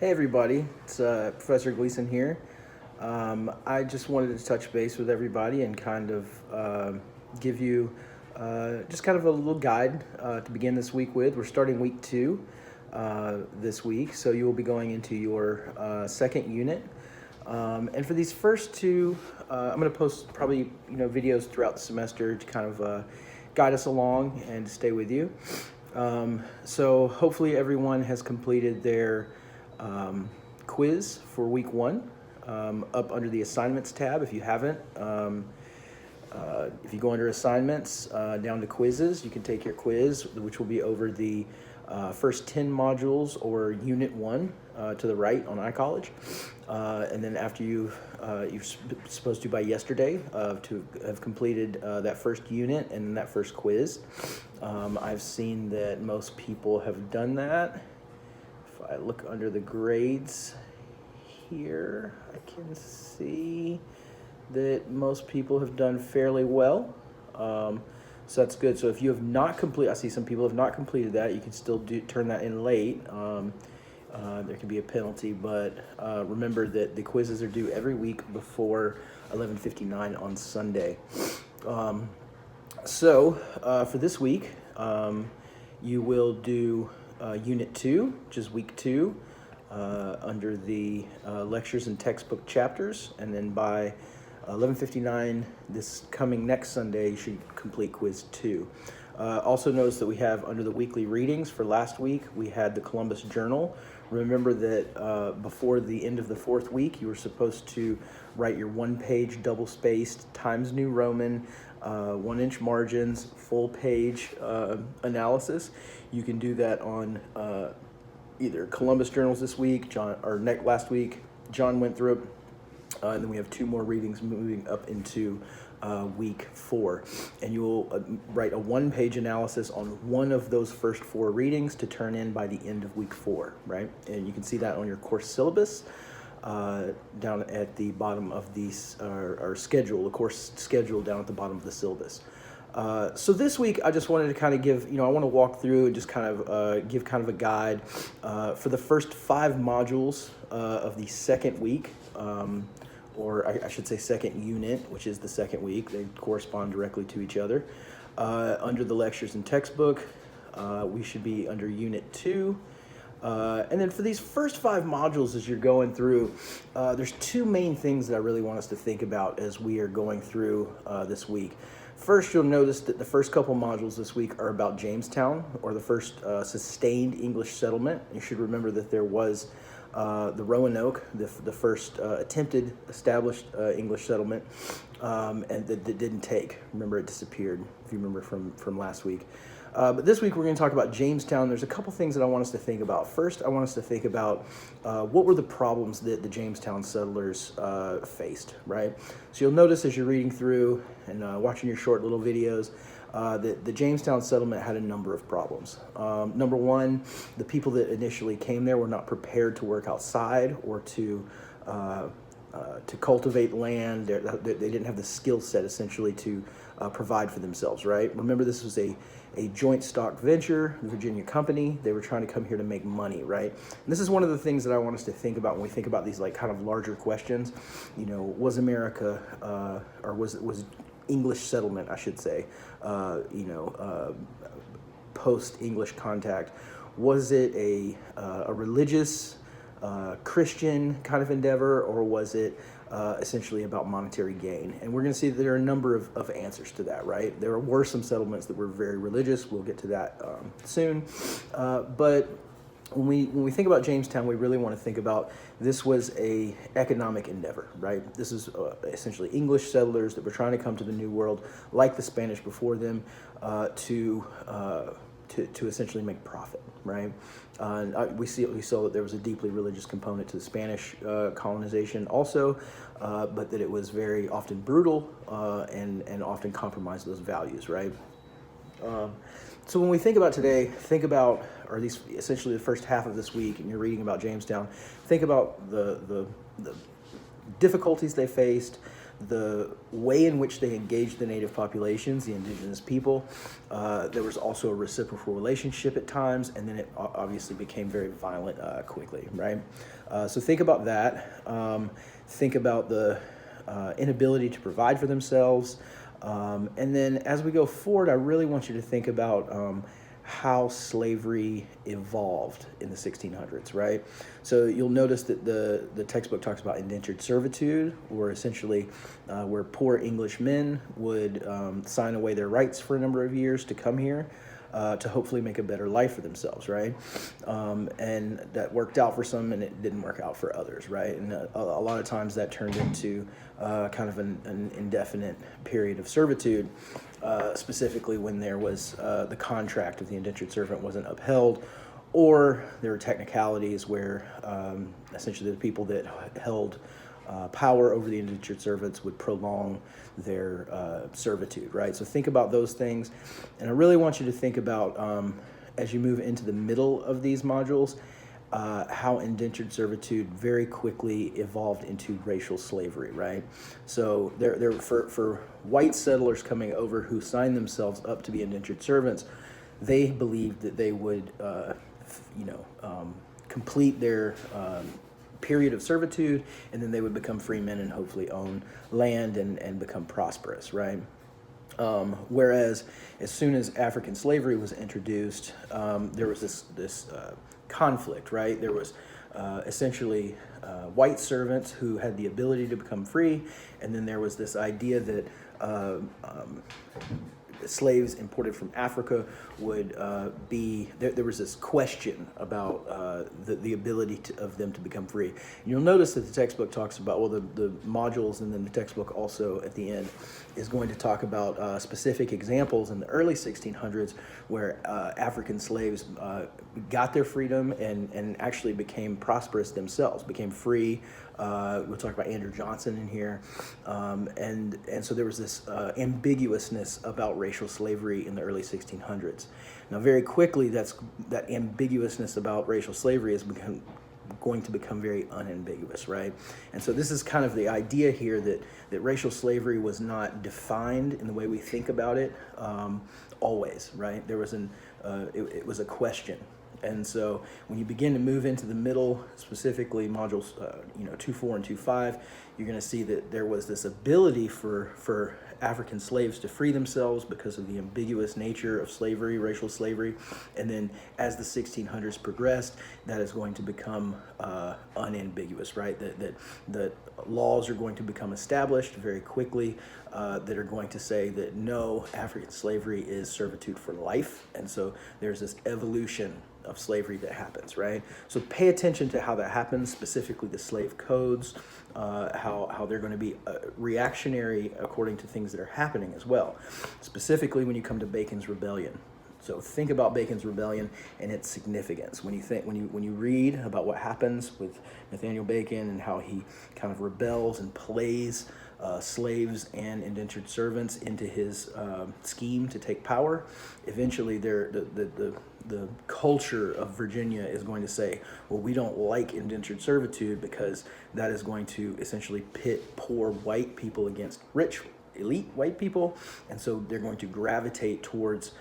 Hey everybody, it's Professor Gleason here. I just wanted to touch base with everybody and kind of give you just kind of a little guide to begin this week with. We're starting week 2 this week, so you will be going into your second unit. And for these first two, I'm going to post probably videos throughout the semester to kind of guide us along and to stay with you. So hopefully everyone has completed their quiz for week 1 up under the assignments tab. If you haven't, if you go under assignments down to quizzes, you can take your quiz, which will be over the first 10 modules or unit 1 to the right on iCollege. And then after you're supposed to by yesterday to have completed that first unit and that first quiz. I've seen that most people have done that. If I look under the grades here, I can see that most people have done fairly well. So that's good. So if you have not completed, I see some people have not completed that, you can still turn that in late. There can be a penalty, but remember that the quizzes are due every week before 11:59 on Sunday. So for this week, you will do Unit 2, which is week 2, under the lectures and textbook chapters, and then by 11:59 this coming next Sunday, you should complete quiz 2. Also notice that we have under the weekly readings for last week, we had the Columbus Journal. Remember that before the end of the 4th week, you were supposed to write your 1-page double-spaced Times New Roman, 1-inch margins, full-page analysis. You can do that on either Columbus Journals this week, last week, John went through it. And then we have 2 more readings moving up into week 4. And you will write a 1-page analysis on one of those first 4 readings to turn in by the end of week 4, right? And you can see that on your course syllabus down at the bottom of our schedule, the course schedule down at the bottom of the syllabus. So this week, I just wanted to kind of give, I want to walk through and just kind of give kind of a guide for the first 5 modules of the second week. Or I should say second unit, which is the second week. They correspond directly to each other. Under the lectures and textbook, we should be under Unit 2. And then for these first 5 modules as you're going through, there's 2 main things that I really want us to think about as we are going through this week. First, you'll notice that the first couple modules this week are about Jamestown, or the first sustained English settlement. You should remember that there was the Roanoke, the first attempted established English settlement, and that didn't take. Remember, it disappeared, if you remember from last week. But this week we're going to talk about Jamestown. There's a couple things that I want us to think about. First, I want us to think about what were the problems that the Jamestown settlers faced, right? So you'll notice as you're reading through and watching your short little videos, that the Jamestown settlement had a number of problems. Number one, the people that initially came there were not prepared to work outside or to cultivate land. They didn't have the skill set essentially to provide for themselves, right? Remember, this was a joint stock venture, the Virginia Company. They were trying to come here to make money, right? And this is one of the things that I want us to think about when we think about these like kind of larger questions. Was America, or was English settlement, I should say, post-English contact, was it a religious, Christian kind of endeavor, or was it essentially about monetary gain? And we're going to see that there are a number of answers to that, right? There were some settlements that were very religious. We'll get to that soon. But when we think about Jamestown, we really want to think about this was a economic endeavor, right? This is essentially English settlers that were trying to come to the New World, like the Spanish before them, to essentially make profit, right? We saw that there was a deeply religious component to the Spanish colonization also, but that it was very often brutal and often compromised those values, right? So when we think about today, or at least essentially the first half of this week, and you're reading about Jamestown, think about the difficulties they faced, the way in which they engaged the native populations, the indigenous people, there was also a reciprocal relationship at times, and then it obviously became very violent quickly, right? So think about that. Think about the inability to provide for themselves. And then as we go forward, I really want you to think about how slavery evolved in the 1600s, right? So you'll notice that the textbook talks about indentured servitude, or essentially where poor English men would sign away their rights for a number of years to come here to hopefully make a better life for themselves, right? And that worked out for some, and it didn't work out for others, right? And a lot of times that turned into kind of an indefinite period of servitude, specifically when there was the contract of the indentured servant wasn't upheld, or there were technicalities where essentially the people that held power over the indentured servants would prolong their servitude, right? So think about those things. And I really want you to think about, as you move into the middle of these modules, how indentured servitude very quickly evolved into racial slavery, right? So there for white settlers coming over who signed themselves up to be indentured servants, they believed that they would, complete their period of servitude, and then they would become free men and hopefully own land and become prosperous, right? Whereas as soon as African slavery was introduced, there was this conflict, right? There was essentially white servants who had the ability to become free, and then there was this idea that slaves imported from Africa would there was this question about the ability of them to become free. And you'll notice that the textbook talks about, well, the modules, and then the textbook also at the end is going to talk about specific examples in the early 1600s where African slaves got their freedom and actually became prosperous themselves, became free. We'll talk about Andrew Johnson in here. And so there was this ambiguousness about racial slavery in the early 1600s. Now, very quickly, that ambiguousness about racial slavery is going to become very unambiguous, right? And so this is kind of the idea here that racial slavery was not defined in the way we think about it always, right? There was it was a question. And so when you begin to move into the middle, specifically modules 2.4 and 2.5, you're going to see that there was this ability for African slaves to free themselves because of the ambiguous nature of slavery, racial slavery. And then as the 1600s progressed, that is going to become unambiguous, right? That laws are going to become established very quickly that are going to say that no, African slavery is servitude for life. And so there's this evolution of slavery that happens, right? So pay attention to how that happens, specifically the slave codes, how they're going to be reactionary according to things that are happening as well. Specifically when you come to Bacon's Rebellion. So think about Bacon's Rebellion and its significance. When you read about what happens with Nathaniel Bacon and how he kind of rebels and plays slaves and indentured servants into his scheme to take power, eventually the culture of Virginia is going to say, well, we don't like indentured servitude because that is going to essentially pit poor white people against rich elite white people, and so they're going to gravitate towards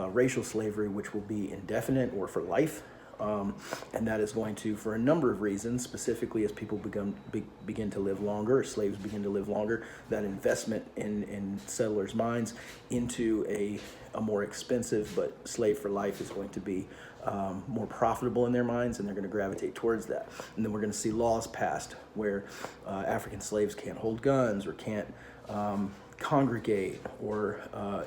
racial slavery, which will be indefinite or for life. And that is going to, for a number of reasons, specifically as people begin to live longer, slaves begin to live longer, that investment in settlers' minds into a more expensive but slave for life is going to be more profitable in their minds, and they're going to gravitate towards that. And then we're going to see laws passed where African slaves can't hold guns or can't congregate or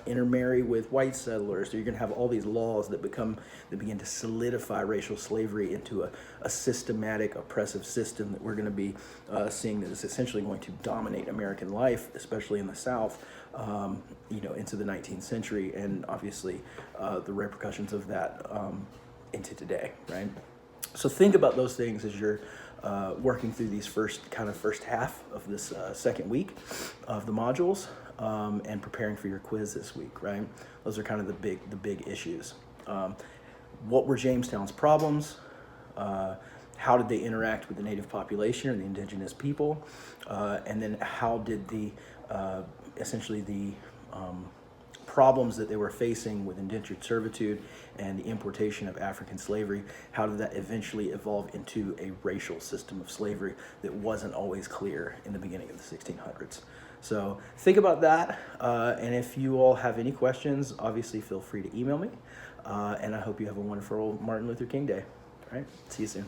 intermarry with white settlers. So you're going to have all these laws that begin to solidify racial slavery into a systematic oppressive system that we're going to be seeing that is essentially going to dominate American life, especially in the South, into the 19th century, and obviously the repercussions of that into today, right? So think about those things as you're working through these first half of this second week of the modules, and preparing for your quiz this week, right? Those are kind of the big issues. What were Jamestown's problems? how did they interact with the native population or the indigenous people, and then how did essentially the problems that they were facing with indentured servitude and the importation of African slavery, how did that eventually evolve into a racial system of slavery that wasn't always clear in the beginning of the 1600s. So think about that, and if you all have any questions, obviously feel free to email me, and I hope you have a wonderful Martin Luther King Day. All right, see you soon.